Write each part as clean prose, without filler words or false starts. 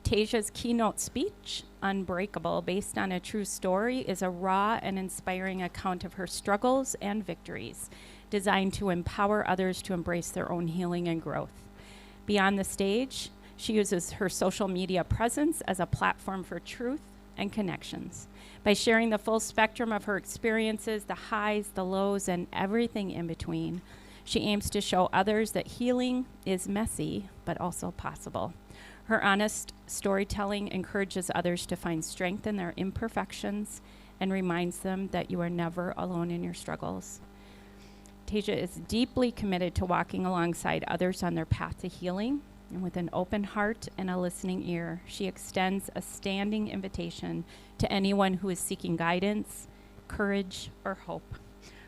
Tasia's keynote speech, Unbreakable, based on a true story, is a raw and inspiring account of her struggles and victories, designed to empower others to embrace their own healing and growth. Beyond the stage, she uses her social media presence as a platform for truth and connections. By sharing the full spectrum of her experiences, the highs, the lows, and everything in between, she aims to show others that healing is messy, but also possible. Her honest storytelling encourages others to find strength in their imperfections and reminds them that you are never alone in your struggles. Tasia is deeply committed to walking alongside others on their path to healing, and with an open heart and a listening ear, she extends a standing invitation to anyone who is seeking guidance, courage, or hope.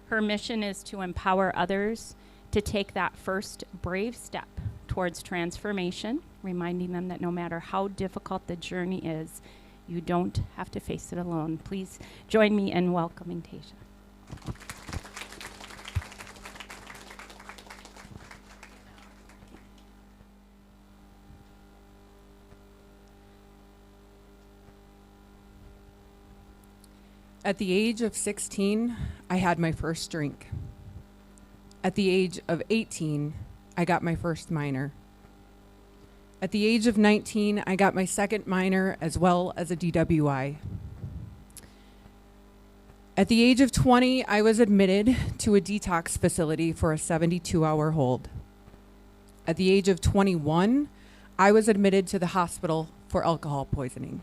Her mission is to empower others to take that first brave step towards transformation, reminding them that no matter how difficult the journey is, you don't have to face it alone. Please join me in welcoming Tasia. At the age of 16, I had my first drink. At the age of 18, I got my first minor. At the age of 19, I got my second minor as well as a DWI. At the age of 20, I was admitted to a detox facility for a 72-hour hold. At the age of 21, I was admitted to the hospital for alcohol poisoning.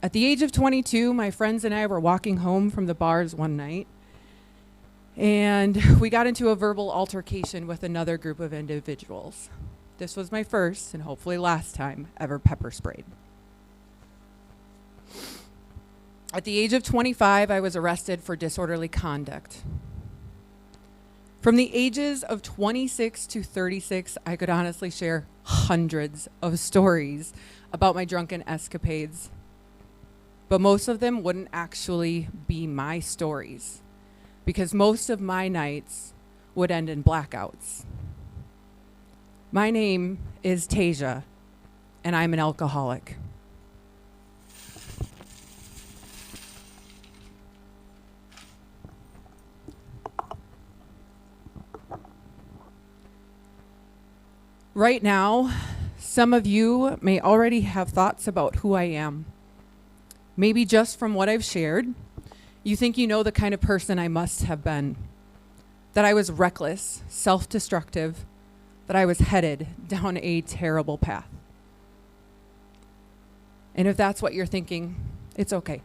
At the age of 22, my friends and I were walking home from the bars one night, and we got into a verbal altercation with another group of individuals. This was my first, and hopefully last time, ever pepper sprayed. At the age of 25, I was arrested for disorderly conduct. From the ages of 26 to 36, I could honestly share hundreds of stories about my drunken escapades. But most of them wouldn't actually be my stories, because most of my nights would end in blackouts. My name is Tasia, and I'm an alcoholic. Right now, some of you may already have thoughts about who I am. Maybe just from what I've shared, you think you know the kind of person I must have been. That I was reckless, self-destructive, that I was headed down a terrible path. And if that's what you're thinking, it's okay.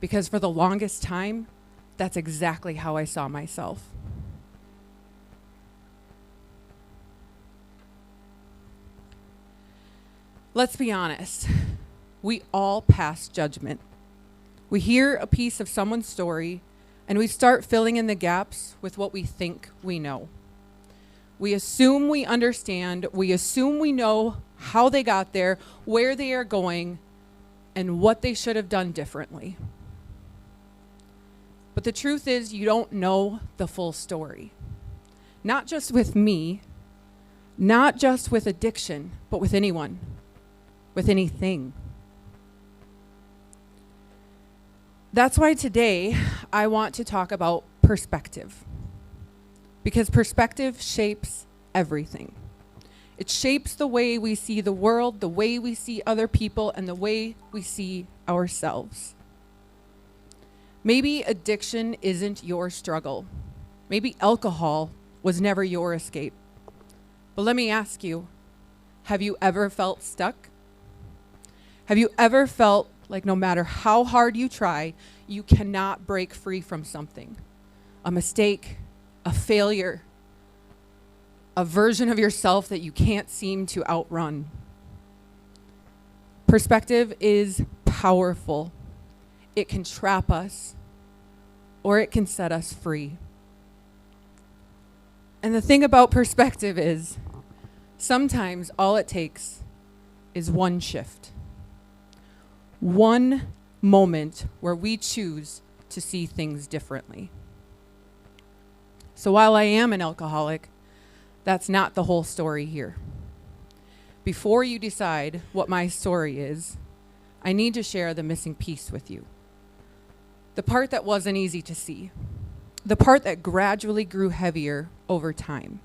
Because for the longest time, that's exactly how I saw myself. Let's be honest. We all pass judgment. We hear a piece of someone's story, and we start filling in the gaps with what we think we know. We assume we understand. We assume we know how they got there, where they are going, and what they should have done differently. But the truth is, you don't know the full story. Not just with me, not just with addiction, but with anyone, with anything. That's why today I want to talk about perspective. Because perspective shapes everything. It shapes the way we see the world, the way we see other people, and the way we see ourselves. Maybe addiction isn't your struggle. Maybe alcohol was never your escape. But let me ask you, have you ever felt stuck? Have you ever felt like no matter how hard you try, you cannot break free from something? A mistake, a failure, a version of yourself that you can't seem to outrun. Perspective is powerful. It can trap us, or it can set us free. And the thing about perspective is, sometimes all it takes is one shift. One moment where we choose to see things differently. So while I am an alcoholic, that's not the whole story here. before you decide what my story is, I need to share the missing piece with you. The part that wasn't easy to see. The part that gradually grew heavier over time.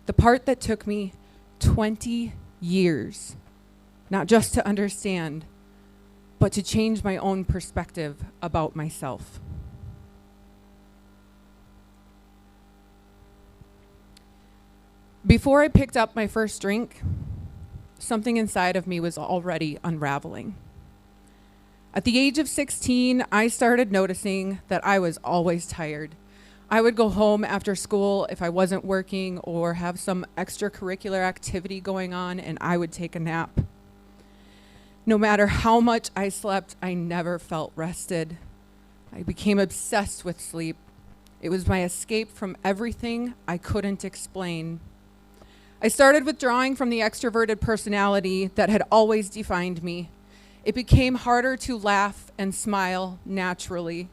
The part that took me 20 years, not just to understand, but to change my own perspective about myself. Before I picked up my first drink, something inside of me was already unraveling. At the age of 16, I started noticing that I was always tired. I would go home after school if I wasn't working or have some extracurricular activity going on, and I would take a nap. No matter how much I slept, I never felt rested. I became obsessed with sleep. It was my escape from everything I couldn't explain. I started withdrawing from the extroverted personality that had always defined me. It became harder to laugh and smile naturally.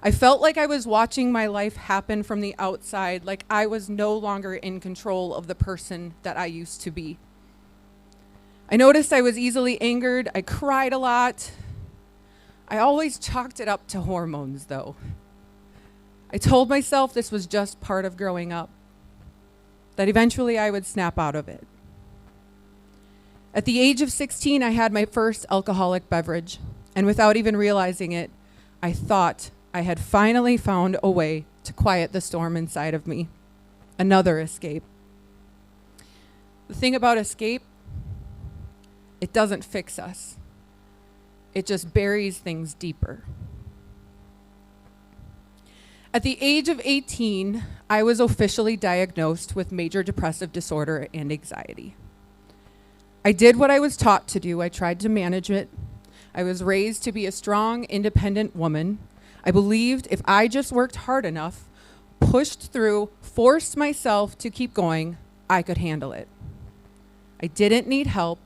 I felt like I was watching my life happen from the outside, like I was no longer in control of the person that I used to be. I noticed I was easily angered. I cried a lot. I always chalked it up to hormones, though. I told myself this was just part of growing up, that eventually I would snap out of it. At the age of 16, I had my first alcoholic beverage, and without even realizing it, I thought I had finally found a way to quiet the storm inside of me. Another escape. The thing about escape, it doesn't fix us. It just buries things deeper. At the age of 18, I was officially diagnosed with major depressive disorder and anxiety. I did what I was taught to do. I tried to manage it. I was raised to be a strong, independent woman. I believed if I just worked hard enough, pushed through, forced myself to keep going, I could handle it. I didn't need help.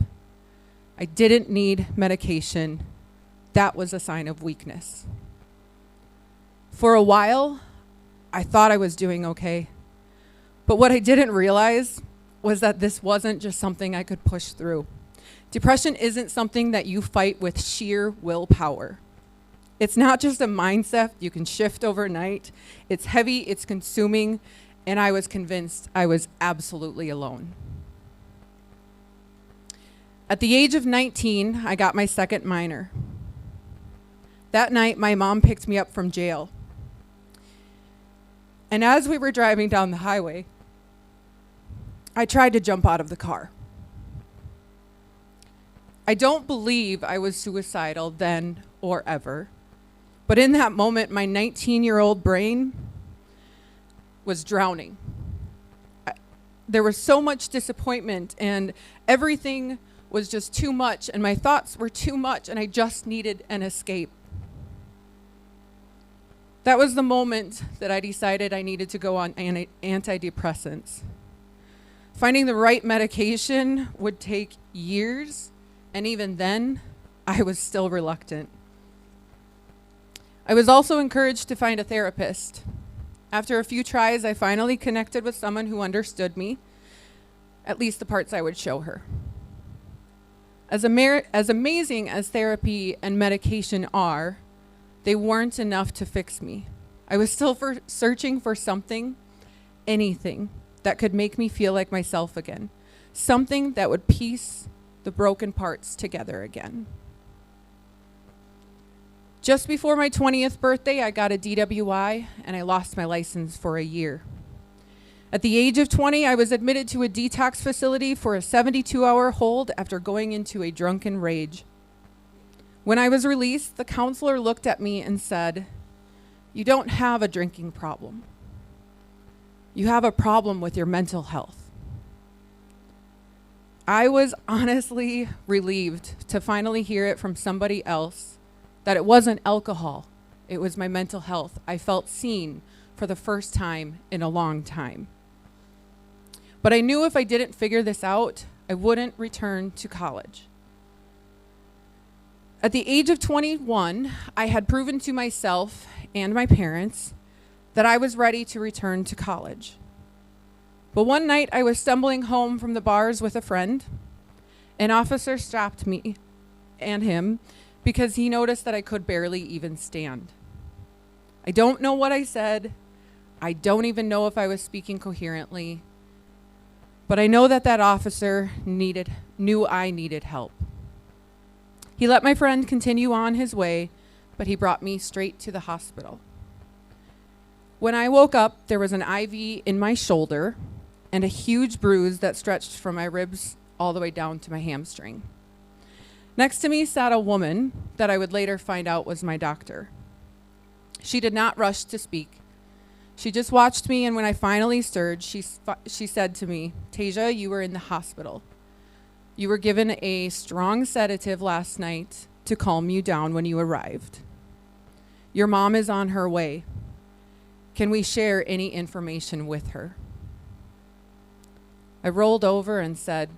I didn't need medication. That was a sign of weakness. For a while, I thought I was doing okay. But what I didn't realize was that this wasn't just something I could push through. Depression isn't something that you fight with sheer willpower. It's not just a mindset you can shift overnight. It's heavy, it's consuming, and I was convinced I was absolutely alone. At the age of 19, I got my second minor. That night, my mom picked me up from jail. And as we were driving down the highway, I tried to jump out of the car. I don't believe I was suicidal then or ever, but in that moment, my 19-year-old brain was drowning. There was so much disappointment, and everything was just too much, and my thoughts were too much, and I just needed an escape. That was the moment that I decided I needed to go on antidepressants. Finding the right medication would take years, and even then, I was still reluctant. I was also encouraged to find a therapist. After a few tries, I finally connected with someone who understood me, at least the parts I would show her. As amazing as therapy and medication are, they weren't enough to fix me. I was still searching for something, anything, that could make me feel like myself again. Something that would piece the broken parts together again. Just before my 20th birthday, I got a DWI, and I lost my license for a year. At the age of 20, I was admitted to a detox facility for a 72-hour hold after going into a drunken rage. When I was released, the counselor looked at me and said, "You don't have a drinking problem. You have a problem with your mental health." I was honestly relieved to finally hear it from somebody else that it wasn't alcohol, it was my mental health. I felt seen for the first time in a long time. But I knew if I didn't figure this out, I wouldn't return to college. At the age of 21, I had proven to myself and my parents that I was ready to return to college. But one night I was stumbling home from the bars with a friend. An officer stopped me and him because he noticed that I could barely even stand. I don't know what I said. I don't even know if I was speaking coherently. But I know that that officer knew I needed help. He let my friend continue on his way, but he brought me straight to the hospital. When I woke up, there was an IV in my shoulder and a huge bruise that stretched from my ribs all the way down to my hamstring. Next to me sat a woman that I would later find out was my doctor. She did not rush to speak. She just watched me, and when I finally stirred, she said to me, "Tasia, you were in the hospital. You were given a strong sedative last night to calm you down when you arrived. Your mom is on her way. Can we share any information with her?" I rolled over and said,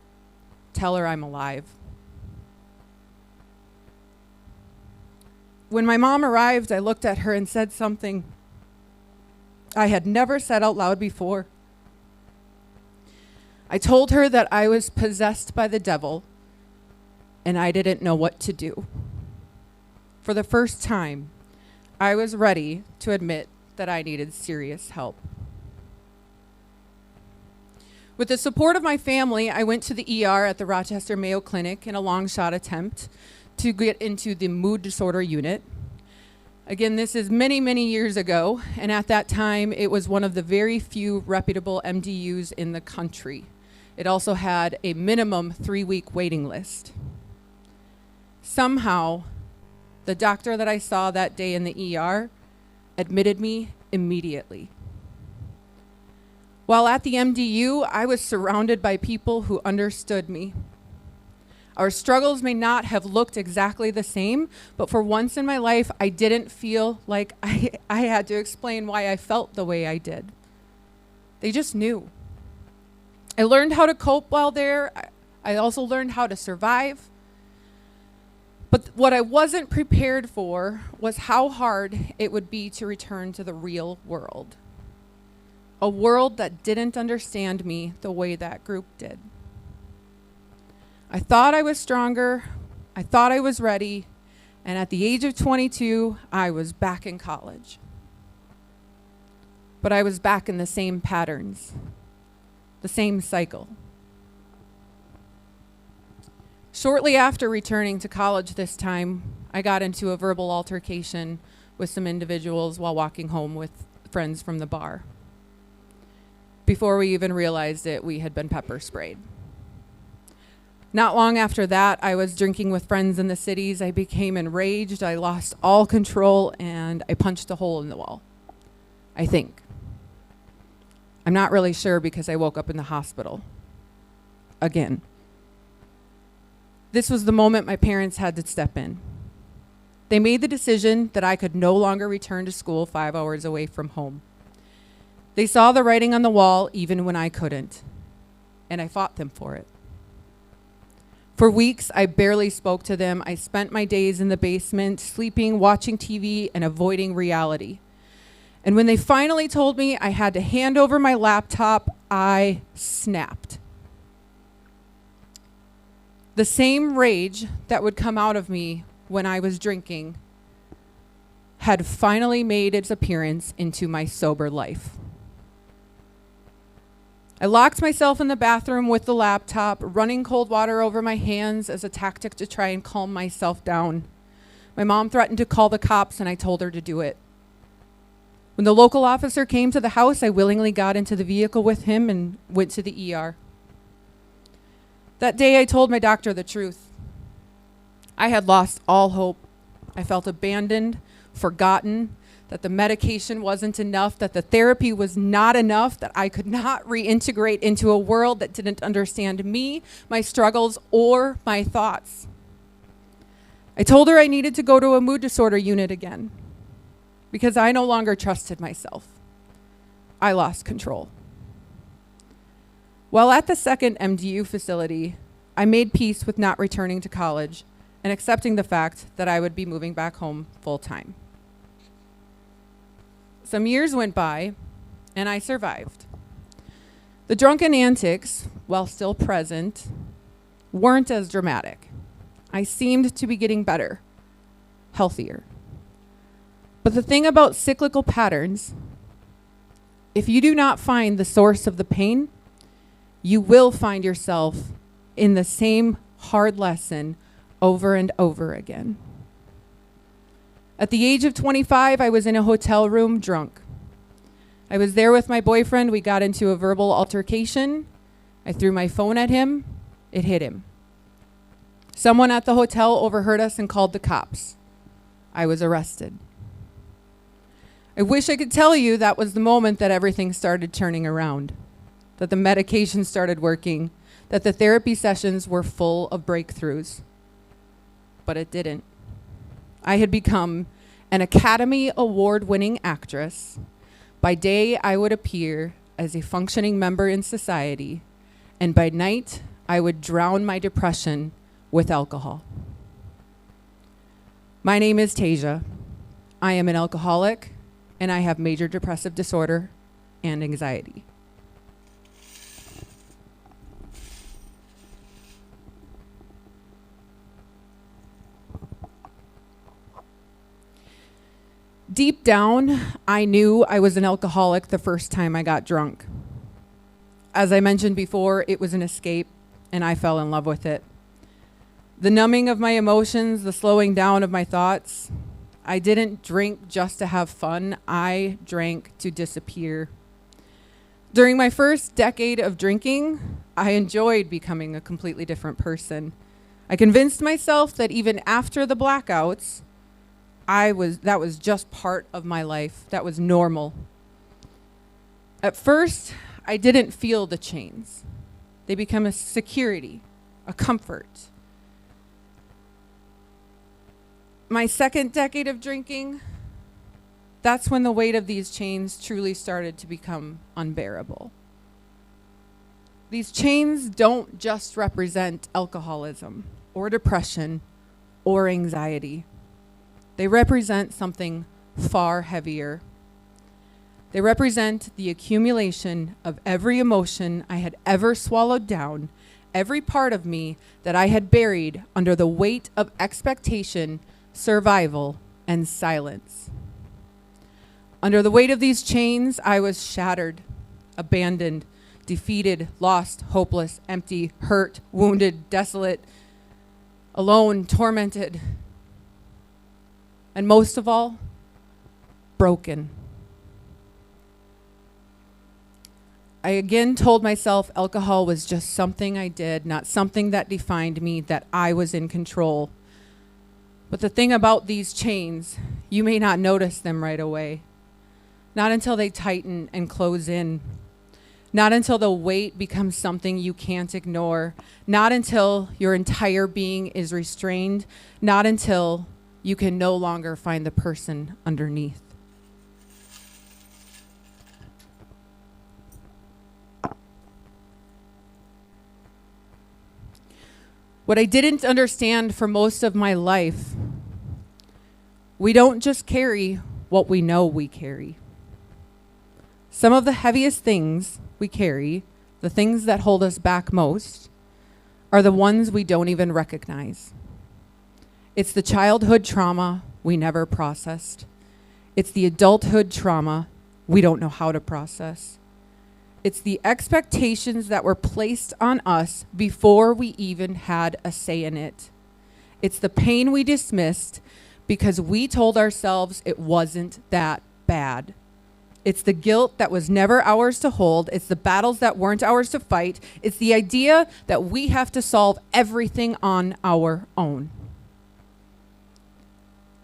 "Tell her I'm alive." When my mom arrived, I looked at her and said something I had never said out loud before. I told her that I was possessed by the devil and I didn't know what to do. For the first time, I was ready to admit that I needed serious help. With the support of my family, I went to the ER at the Rochester Mayo Clinic in a long shot attempt to get into the mood disorder unit. Again, this is many, many years ago, and at that time, it was one of the very few reputable MDUs in the country. It also had a minimum 3-week waiting list. Somehow, the doctor that I saw that day in the ER admitted me immediately. While at the MDU, I was surrounded by people who understood me. Our struggles may not have looked exactly the same, but for once in my life, I didn't feel like I had to explain why I felt the way I did. They just knew. I learned how to cope while there. I also learned how to survive. But what I wasn't prepared for was how hard it would be to return to the real world. A world that didn't understand me the way that group did. I thought I was stronger, I thought I was ready, and at the age of 22, I was back in college. But I was back in the same patterns, the same cycle. Shortly after returning to college this time, I got into a verbal altercation with some individuals while walking home with friends from the bar. Before we even realized it, we had been pepper sprayed. Not long after that, I was drinking with friends in the cities. I became enraged. I lost all control, and I punched a hole in the wall. I think. I'm not really sure because I woke up in the hospital. Again. This was the moment my parents had to step in. They made the decision that I could no longer return to school 5 hours away from home. They saw the writing on the wall even when I couldn't, and I fought them for it. For weeks, I barely spoke to them. I spent my days in the basement, sleeping, watching TV, and avoiding reality. And when they finally told me I had to hand over my laptop, I snapped. The same rage that would come out of me when I was drinking had finally made its appearance into my sober life. I locked myself in the bathroom with the laptop, running cold water over my hands as a tactic to try and calm myself down. My mom threatened to call the cops, and I told her to do it. When the local officer came to the house, I willingly got into the vehicle with him and went to the ER. That day, I told my doctor the truth. I had lost all hope. I felt abandoned, forgotten, that the medication wasn't enough, that the therapy was not enough, that I could not reintegrate into a world that didn't understand me, my struggles, or my thoughts. I told her I needed to go to a mood disorder unit again because I no longer trusted myself. I lost control. While at the second MDU facility, I made peace with not returning to college and accepting the fact that I would be moving back home full time. Some years went by, and I survived. The drunken antics, while still present, weren't as dramatic. I seemed to be getting better, healthier. But the thing about cyclical patterns, if you do not find the source of the pain, you will find yourself in the same hard lesson over and over again. At the age of 25, I was in a hotel room drunk. I was there with my boyfriend. We got into a verbal altercation. I threw my phone at him. It hit him. Someone at the hotel overheard us and called the cops. I was arrested. I wish I could tell you that was the moment that everything started turning around, that the medication started working, that the therapy sessions were full of breakthroughs. But it didn't. I had become an Academy Award-winning actress. By day, I would appear as a functioning member in society, and by night, I would drown my depression with alcohol. My name is Tasia. I am an alcoholic, and I have major depressive disorder and anxiety. Deep down, I knew I was an alcoholic the first time I got drunk. As I mentioned before, it was an escape, and I fell in love with it. The numbing of my emotions, the slowing down of my thoughts. I didn't drink just to have fun. I drank to disappear. During my first decade of drinking, I enjoyed becoming a completely different person. I convinced myself that even after the blackouts, that was just part of my life. That was normal. At first, I didn't feel the chains. They become a security, a comfort. My second decade of drinking, that's when the weight of these chains truly started to become unbearable. These chains don't just represent alcoholism or depression or anxiety. They represent something far heavier. They represent the accumulation of every emotion I had ever swallowed down, every part of me that I had buried under the weight of expectation, survival, and silence. Under the weight of these chains, I was shattered, abandoned, defeated, lost, hopeless, empty, hurt, wounded, desolate, alone, tormented, and most of all, broken. I again told myself alcohol was just something I did, not something that defined me, that I was in control. But the thing about these chains, you may not notice them right away. Not until they tighten and close in. Not until the weight becomes something you can't ignore. Not until your entire being is restrained. Not until you can no longer find the person underneath. What I didn't understand for most of my life, we don't just carry what we know we carry. Some of the heaviest things we carry, the things that hold us back most, are the ones we don't even recognize. It's the childhood trauma we never processed. It's the adulthood trauma we don't know how to process. It's the expectations that were placed on us before we even had a say in it. It's the pain we dismissed because we told ourselves it wasn't that bad. It's the guilt that was never ours to hold. It's the battles that weren't ours to fight. It's the idea that we have to solve everything on our own.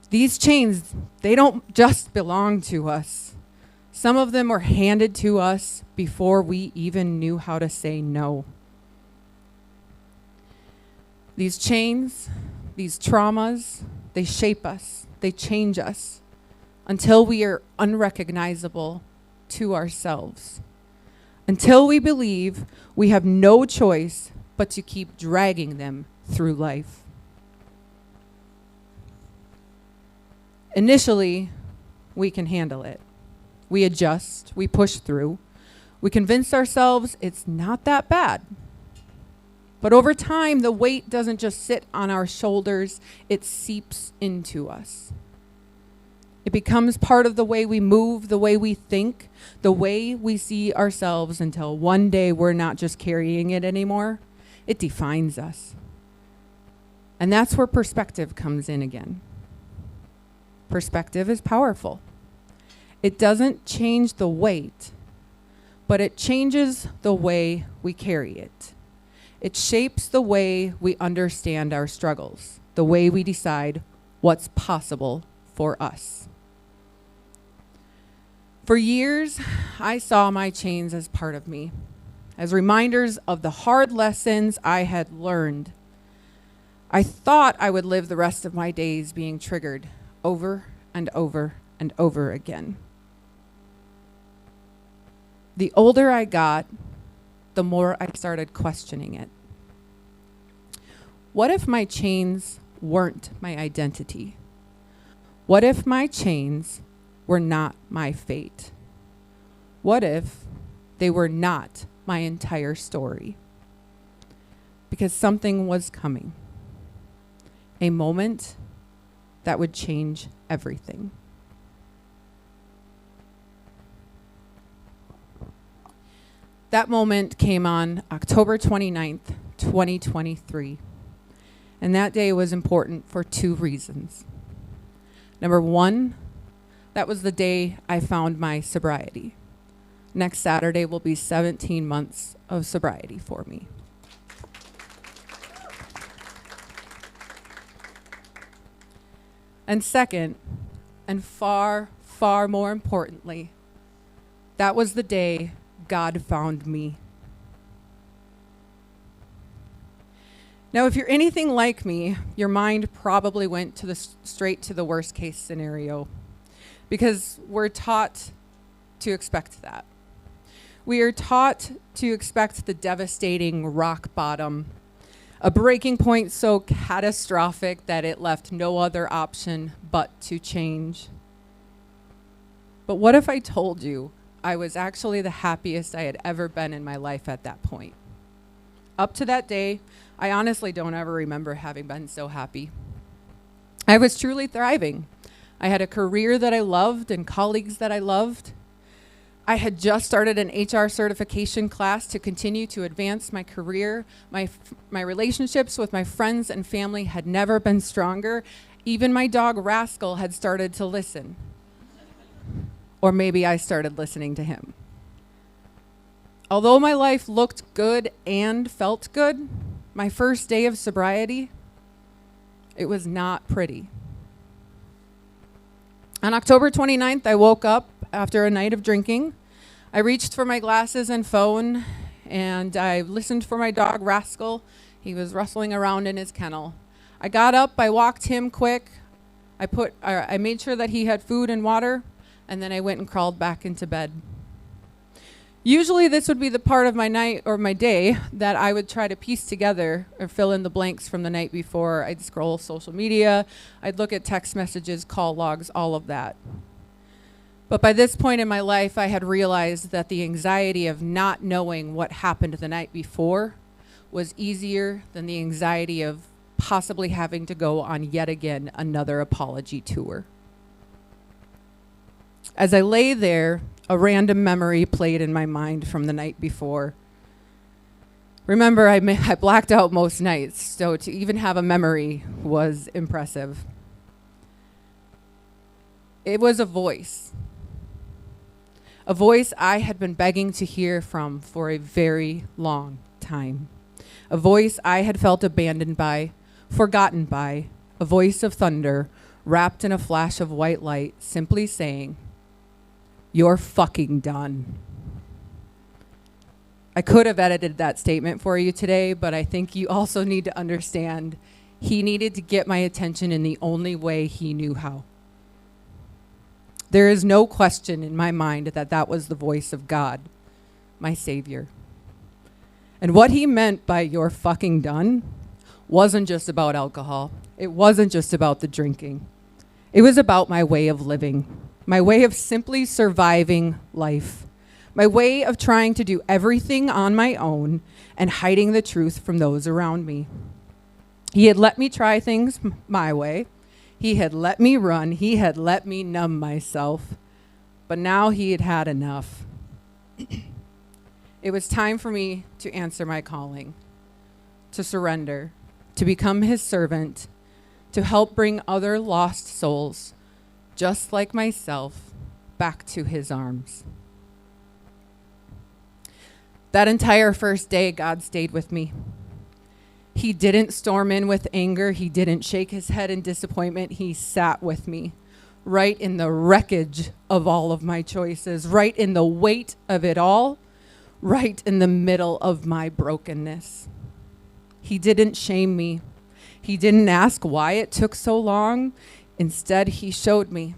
These chains, they don't just belong to us. Some of them were handed to us before we even knew how to say no. These chains, these traumas, they shape us, they change us until we are unrecognizable to ourselves. Until we believe we have no choice but to keep dragging them through life. Initially, we can handle it. We adjust, we push through. We convince ourselves it's not that bad. But over time, the weight doesn't just sit on our shoulders, it seeps into us. It becomes part of the way we move, the way we think, the way we see ourselves until one day we're not just carrying it anymore. It defines us. And that's where perspective comes in again. Perspective is powerful. It doesn't change the weight, but it changes the way we carry it. It shapes the way we understand our struggles, the way we decide what's possible for us. For years, I saw my chains as part of me, as reminders of the hard lessons I had learned. I thought I would live the rest of my days being triggered over and over and over again. The older I got, the more I started questioning it. What if my chains weren't my identity? What if my chains were not my fate? What if they were not my entire story? Because something was coming. A moment that would change everything. That moment came on October 29th, 2023. And that day was important for two reasons. Number one, that was the day I found my sobriety. Next Saturday will be 17 months of sobriety for me. And second, and far, far more importantly, that was the day God found me. Now, if you're anything like me, your mind probably went to straight to the worst case scenario, because we're taught to expect that. We are taught to expect the devastating rock bottom, a breaking point so catastrophic that it left no other option but to change. But what if I told you I was actually the happiest I had ever been in my life at that point? Up to that day, I honestly don't ever remember having been so happy. I was truly thriving. I had a career that I loved and colleagues that I loved. I had just started an HR certification class to continue to advance my career. My relationships with my friends and family had never been stronger. Even my dog Rascal had started to listen. Or maybe I started listening to him. Although my life looked good and felt good, my first day of sobriety, it was not pretty. On October 29th, I woke up after a night of drinking. I reached for my glasses and phone, and I listened for my dog, Rascal. He was rustling around in his kennel. I got up, I walked him quick. I made sure that he had food and water, and then I went and crawled back into bed. Usually this would be the part of my night or my day that I would try to piece together or fill in the blanks from the night before. I'd scroll social media, I'd look at text messages, call logs, all of that. But by this point in my life, I had realized that the anxiety of not knowing what happened the night before was easier than the anxiety of possibly having to go on yet again another apology tour. As I lay there, a random memory played in my mind from the night before. Remember, I blacked out most nights, so to even have a memory was impressive. It was a voice I had been begging to hear from for a very long time. A voice I had felt abandoned by, forgotten by, a voice of thunder wrapped in a flash of white light, simply saying, "You're fucking done." I could have edited that statement for you today, but I think you also need to understand he needed to get my attention in the only way he knew how. There is no question in my mind that that was the voice of God, my Savior. And what he meant by "you're fucking done" wasn't just about alcohol. It wasn't just about the drinking. It was about my way of living, my way of simply surviving life, my way of trying to do everything on my own and hiding the truth from those around me. He had let me try things my way. He had let me run. He had let me numb myself. But now he had had enough. It was time for me to answer my calling, to surrender, to become his servant, to help bring other lost souls, just like myself, back to his arms. That entire first day, God stayed with me. He didn't storm in with anger. He didn't shake his head in disappointment. He sat with me, right in the wreckage of all of my choices, right in the weight of it all, right in the middle of my brokenness. He didn't shame me. He didn't ask why it took so long. Instead, he showed me.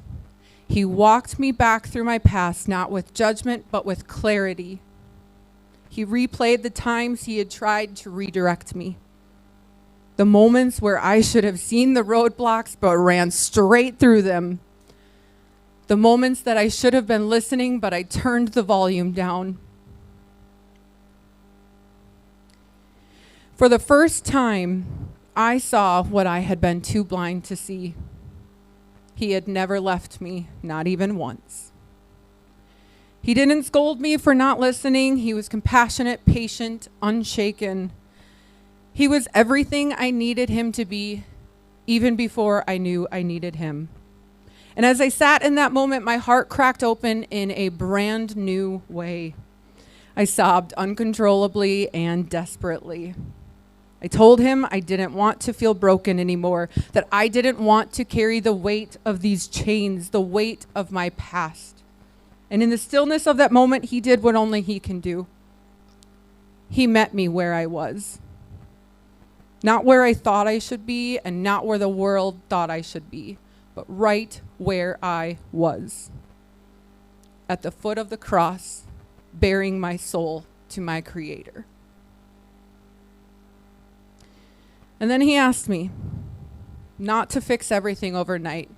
He walked me back through my past, not with judgment, but with clarity. He replayed the times he had tried to redirect me. The moments where I should have seen the roadblocks but ran straight through them. The moments that I should have been listening, but I turned the volume down. For the first time, I saw what I had been too blind to see. He had never left me, not even once. He didn't scold me for not listening. He was compassionate, patient, unshaken. He was everything I needed him to be, even before I knew I needed him. And as I sat in that moment, my heart cracked open in a brand new way. I sobbed uncontrollably and desperately. I told him I didn't want to feel broken anymore, that I didn't want to carry the weight of these chains, the weight of my past. And in the stillness of that moment, he did what only he can do. He met me where I was. Not where I thought I should be, and not where the world thought I should be, but right where I was. At the foot of the cross, bearing my soul to my Creator. And then he asked me not to fix everything overnight,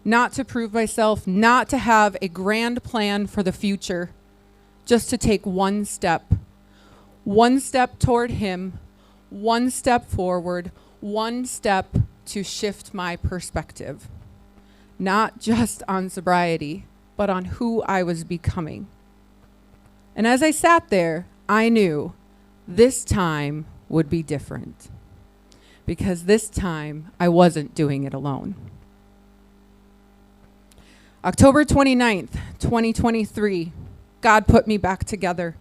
not to prove myself, not to have a grand plan for the future, just to take one step toward him, one step forward, one step to shift my perspective, not just on sobriety, but on who I was becoming. And as I sat there, I knew this time would be different. Because this time, I wasn't doing it alone. October 29th, 2023, God put me back together.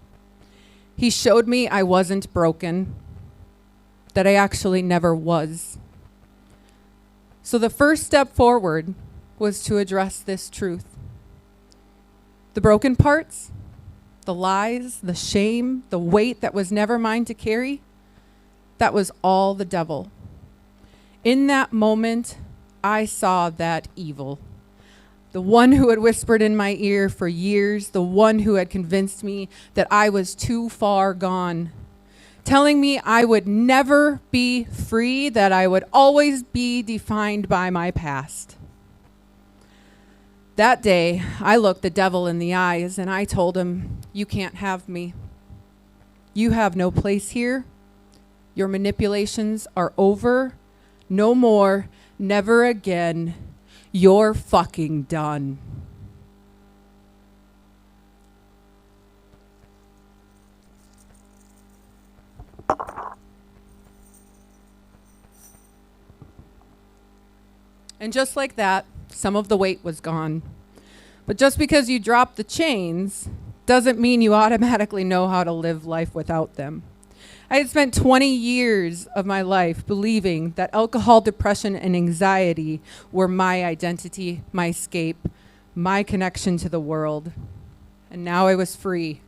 He showed me I wasn't broken, that I actually never was. So the first step forward was to address this truth. The broken parts, the lies, the shame, the weight that was never mine to carry, that was all the devil. In that moment, I saw that evil. The one who had whispered in my ear for years, the one who had convinced me that I was too far gone, telling me I would never be free, that I would always be defined by my past. That day, I looked the devil in the eyes and I told him, "You can't have me. You have no place here. Your manipulations are over. No more, never again. You're fucking done." And just like that, some of the weight was gone. But just because you drop the chains doesn't mean you automatically know how to live life without them. I had spent 20 years of my life believing that alcohol, depression, and anxiety were my identity, my escape, my connection to the world. And now I was free,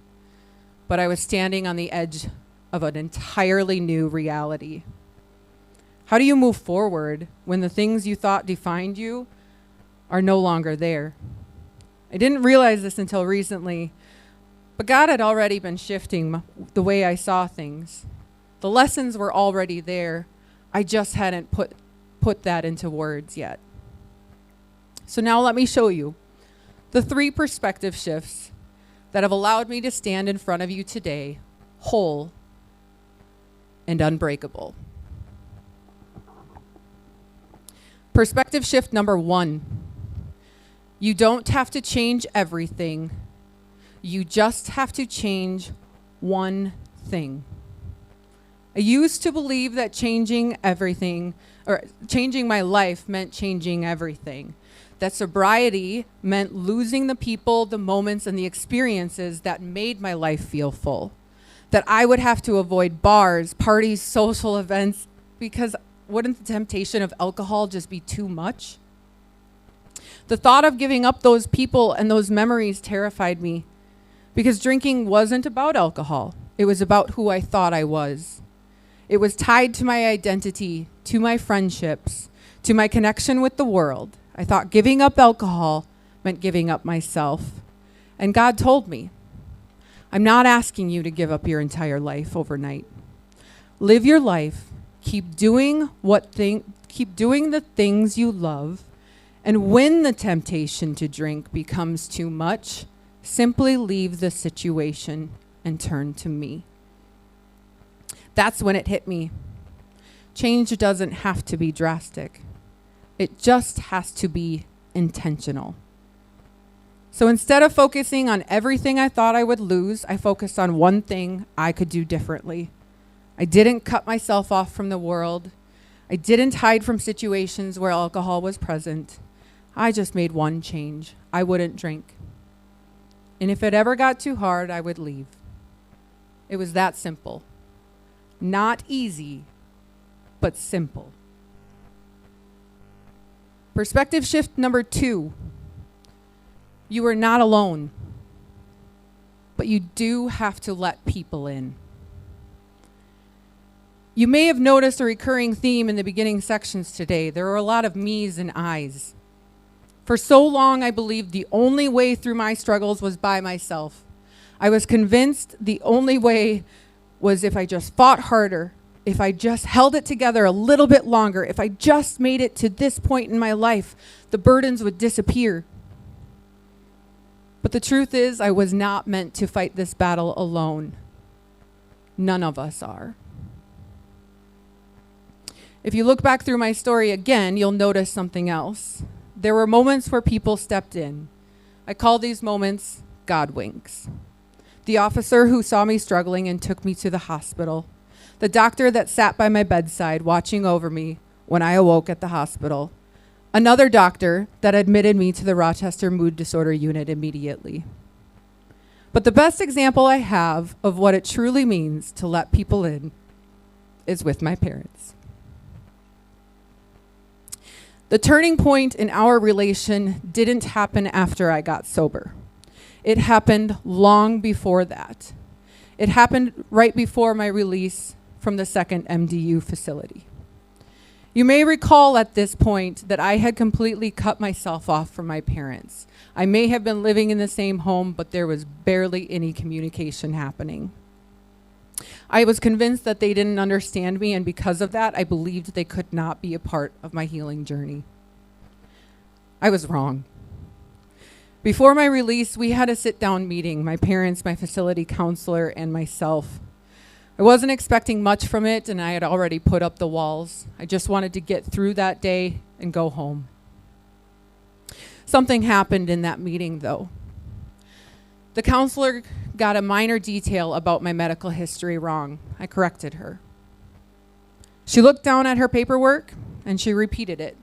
but I was standing on the edge of an entirely new reality. How do you move forward when the things you thought defined you are no longer there? I didn't realize this until recently, but God had already been shifting the way I saw things. The lessons were already there. I just hadn't put that into words yet. So now let me show you the 3 perspective shifts that have allowed me to stand in front of you today, whole and unbreakable. Perspective shift number 1. You don't have to change everything. You just have to change one thing. I used to believe that changing everything, or changing my life, meant changing everything. That sobriety meant losing the people, the moments, and the experiences that made my life feel full. That I would have to avoid bars, parties, social events, because wouldn't the temptation of alcohol just be too much? The thought of giving up those people and those memories terrified me, because drinking wasn't about alcohol. It was about who I thought I was. It was tied to my identity, to my friendships, to my connection with the world. I thought giving up alcohol meant giving up myself. And God told me, I'm not asking you to give up your entire life overnight. Live your life, keep doing the things you love, and when the temptation to drink becomes too much, simply leave the situation and turn to me. That's when it hit me. Change doesn't have to be drastic. It just has to be intentional. So instead of focusing on everything I thought I would lose, I focused on one thing I could do differently. I didn't cut myself off from the world. I didn't hide from situations where alcohol was present. I just made one change. I wouldn't drink. And if it ever got too hard, I would leave. It was that simple. Not easy, but simple. Perspective shift number 2. You are not alone, but you do have to let people in. You may have noticed a recurring theme in the beginning sections today. There are a lot of me's and I's. For so long, I believed the only way through my struggles was by myself. I was convinced the only way was if I just fought harder, if I just held it together a little bit longer, if I just made it to this point in my life, the burdens would disappear. But the truth is, I was not meant to fight this battle alone. None of us are. If you look back through my story again, you'll notice something else. There were moments where people stepped in. I call these moments God winks. The officer who saw me struggling and took me to the hospital. The doctor that sat by my bedside watching over me when I awoke at the hospital. Another doctor that admitted me to the Rochester Mood Disorder Unit immediately. But the best example I have of what it truly means to let people in is with my parents. The turning point in our relation didn't happen after I got sober. It happened long before that. It happened right before my release from the second MDU facility. You may recall at this point that I had completely cut myself off from my parents. I may have been living in the same home, but there was barely any communication happening. I was convinced that they didn't understand me, and because of that, I believed they could not be a part of my healing journey. I was wrong. Before my release, we had a sit-down meeting, my parents, my facility counselor, and myself. I wasn't expecting much from it, and I had already put up the walls. I just wanted to get through that day and go home. Something happened in that meeting, though. The counselor got a minor detail about my medical history wrong. I corrected her. She looked down at her paperwork, and she repeated it.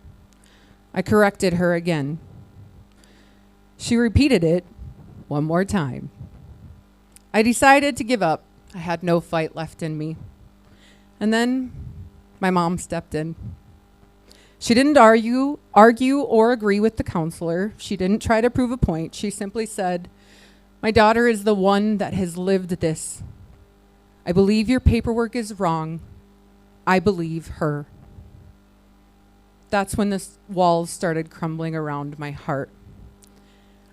I corrected her again. She repeated it one more time. I decided to give up. I had no fight left in me. And then my mom stepped in. She didn't argue or agree with the counselor. She didn't try to prove a point. She simply said, "My daughter is the one that has lived this. I believe your paperwork is wrong. I believe her." That's when the walls started crumbling around my heart.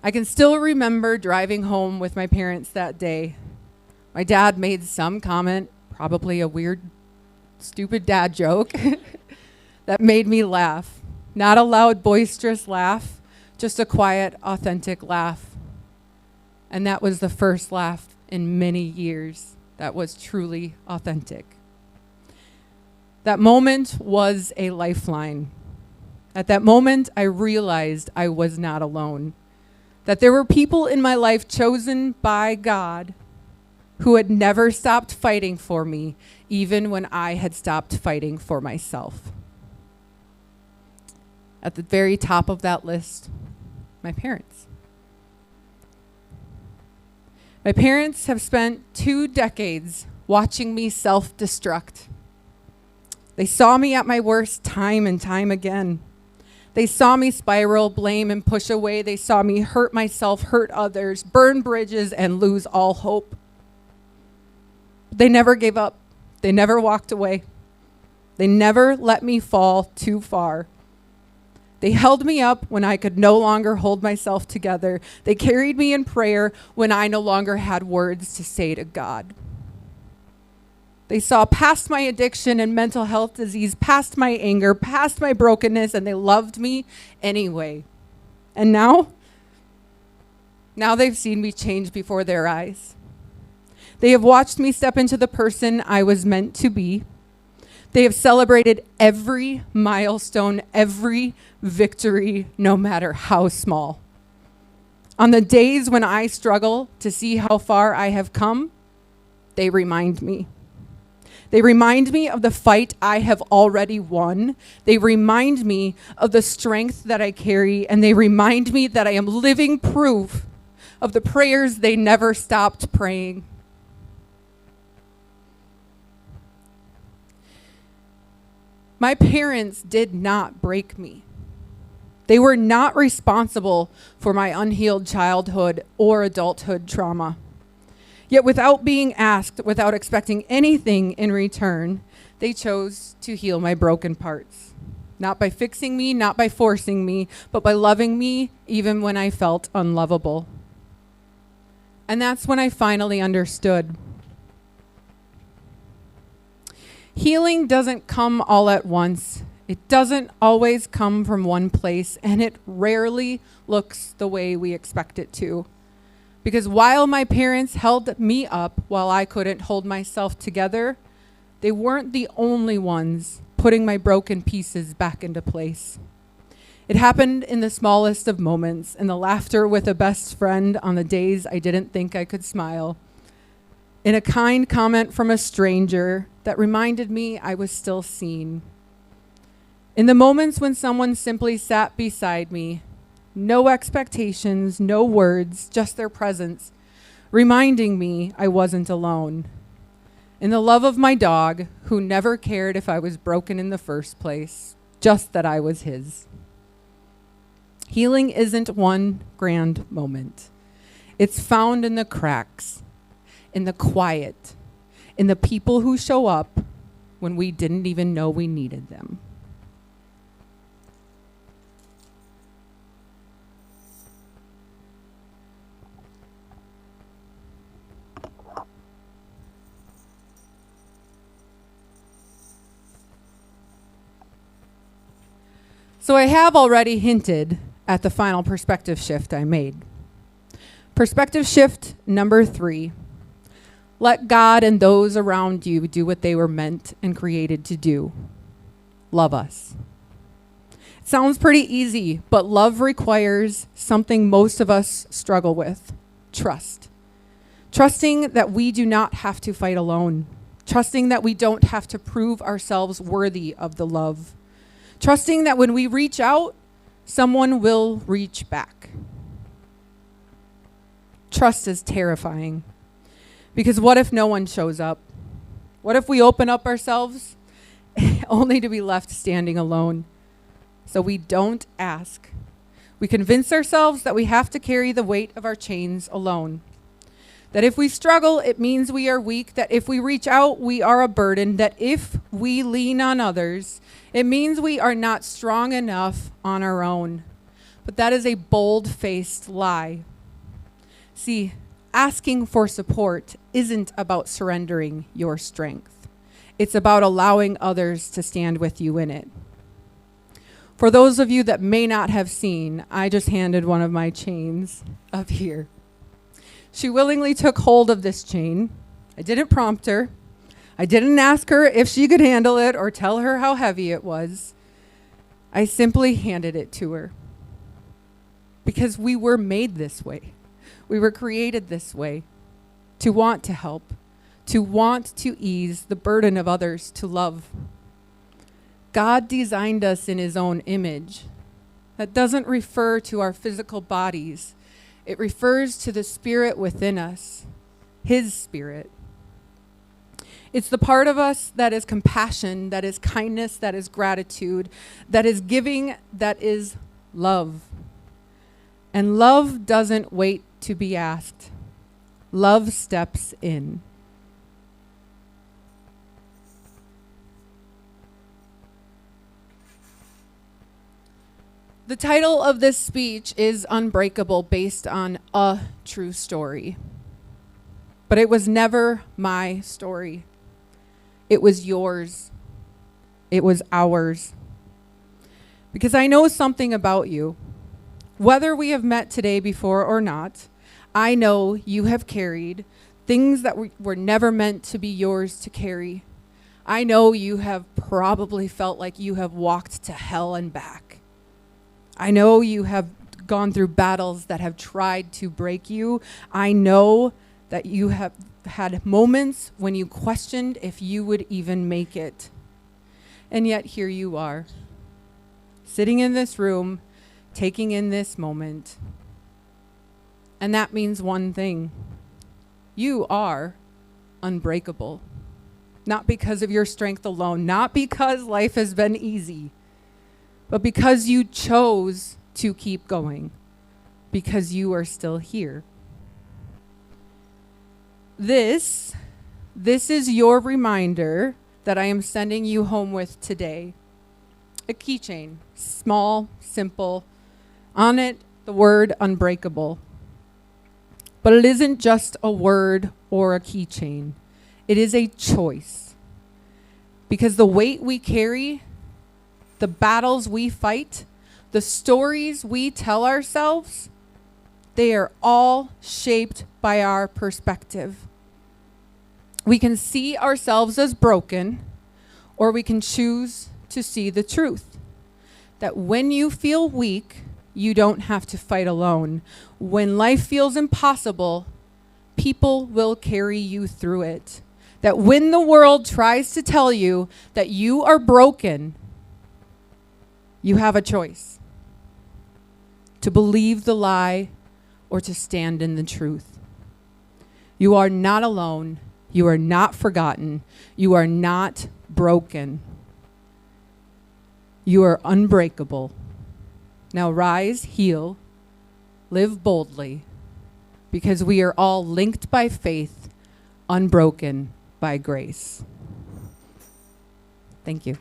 I can still remember driving home with my parents that day. My dad made some comment, probably a weird, stupid dad joke, that made me laugh. Not a loud, boisterous laugh, just a quiet, authentic laugh. And that was the first laugh in many years that was truly authentic. That moment was a lifeline. At that moment, I realized I was not alone. That there were people in my life chosen by God who had never stopped fighting for me, even when I had stopped fighting for myself. At the very top of that list, my parents. My parents have spent 2 decades watching me self-destruct. They saw me at my worst time and time again. They saw me spiral, blame, and push away. They saw me hurt myself, hurt others, burn bridges, and lose all hope. They never gave up. They never walked away. They never let me fall too far. They held me up when I could no longer hold myself together. They carried me in prayer when I no longer had words to say to God. They saw past my addiction and mental health disease, past my anger, past my brokenness, and they loved me anyway. And now they've seen me change before their eyes. They have watched me step into the person I was meant to be. They have celebrated every milestone, every victory, no matter how small. On the days when I struggle to see how far I have come, they remind me. They remind me of the fight I have already won. They remind me of the strength that I carry, and they remind me that I am living proof of the prayers they never stopped praying. My parents did not break me. They were not responsible for my unhealed childhood or adulthood trauma. Yet without being asked, without expecting anything in return, they chose to heal my broken parts. Not by fixing me, not by forcing me, but by loving me even when I felt unlovable. And that's when I finally understood. Healing doesn't come all at once. It doesn't always come from one place, and it rarely looks the way we expect it to. Because while my parents held me up while I couldn't hold myself together, they weren't the only ones putting my broken pieces back into place. It happened in the smallest of moments, in the laughter with a best friend on the days I didn't think I could smile, in a kind comment from a stranger that reminded me I was still seen, in the moments when someone simply sat beside me, no expectations, no words, just their presence, reminding me I wasn't alone. In the love of my dog, who never cared if I was broken in the first place, just that I was his. Healing isn't one grand moment. It's found in the cracks, in the quiet, in the people who show up when we didn't even know we needed them. So I have already hinted at the final perspective shift I made. Perspective shift number 3. Let God and those around you do what they were meant and created to do. Love us. It sounds pretty easy, but love requires something most of us struggle with: trust. Trusting that we do not have to fight alone. Trusting that we don't have to prove ourselves worthy of the love. Trusting that when we reach out, someone will reach back. Trust is terrifying. Because what if no one shows up? What if we open up ourselves only to be left standing alone? So we don't ask. We convince ourselves that we have to carry the weight of our chains alone. That if we struggle, it means we are weak. That if we reach out, we are a burden. That if we lean on others, it means we are not strong enough on our own. But that is a bold-faced lie. See, asking for support isn't about surrendering your strength. It's about allowing others to stand with you in it. For those of you that may not have seen, I just handed one of my chains up here. She willingly took hold of this chain. I didn't prompt her. I didn't ask her if she could handle it or tell her how heavy it was. I simply handed it to her. Because we were made this way. We were created this way. To want to help. To want to ease the burden of others to love. God designed us in his own image. That doesn't refer to our physical bodies. It refers to the spirit within us, his spirit. It's the part of us that is compassion, that is kindness, that is gratitude, that is giving, that is love. And love doesn't wait to be asked. Love steps in. The title of this speech is Unbreakable, based on a true story. But it was never my story. It was yours. It was ours. Because I know something about you. Whether we have met today before or not, I know you have carried things that were never meant to be yours to carry. I know you have probably felt like you have walked to hell and back. I know you have gone through battles that have tried to break you. I know that you have had moments when you questioned if you would even make it. And yet here you are, sitting in this room, taking in this moment. And that means one thing. You are unbreakable. Not because of your strength alone, not because life has been easy, but because you chose to keep going, because you are still here. This is your reminder that I am sending you home with today. A keychain, small, simple, on it the word unbreakable. But it isn't just a word or a keychain. It is a choice. Because the weight we carry, the battles we fight, the stories we tell ourselves, they are all shaped by our perspective. We can see ourselves as broken, or we can choose to see the truth. That when you feel weak, you don't have to fight alone. When life feels impossible, people will carry you through it. That when the world tries to tell you that you are broken, you have a choice to believe the lie or to stand in the truth. You are not alone. You are not forgotten. You are not broken. You are unbreakable. Now rise, heal, live boldly, because we are all linked by faith, unbroken by grace. Thank you.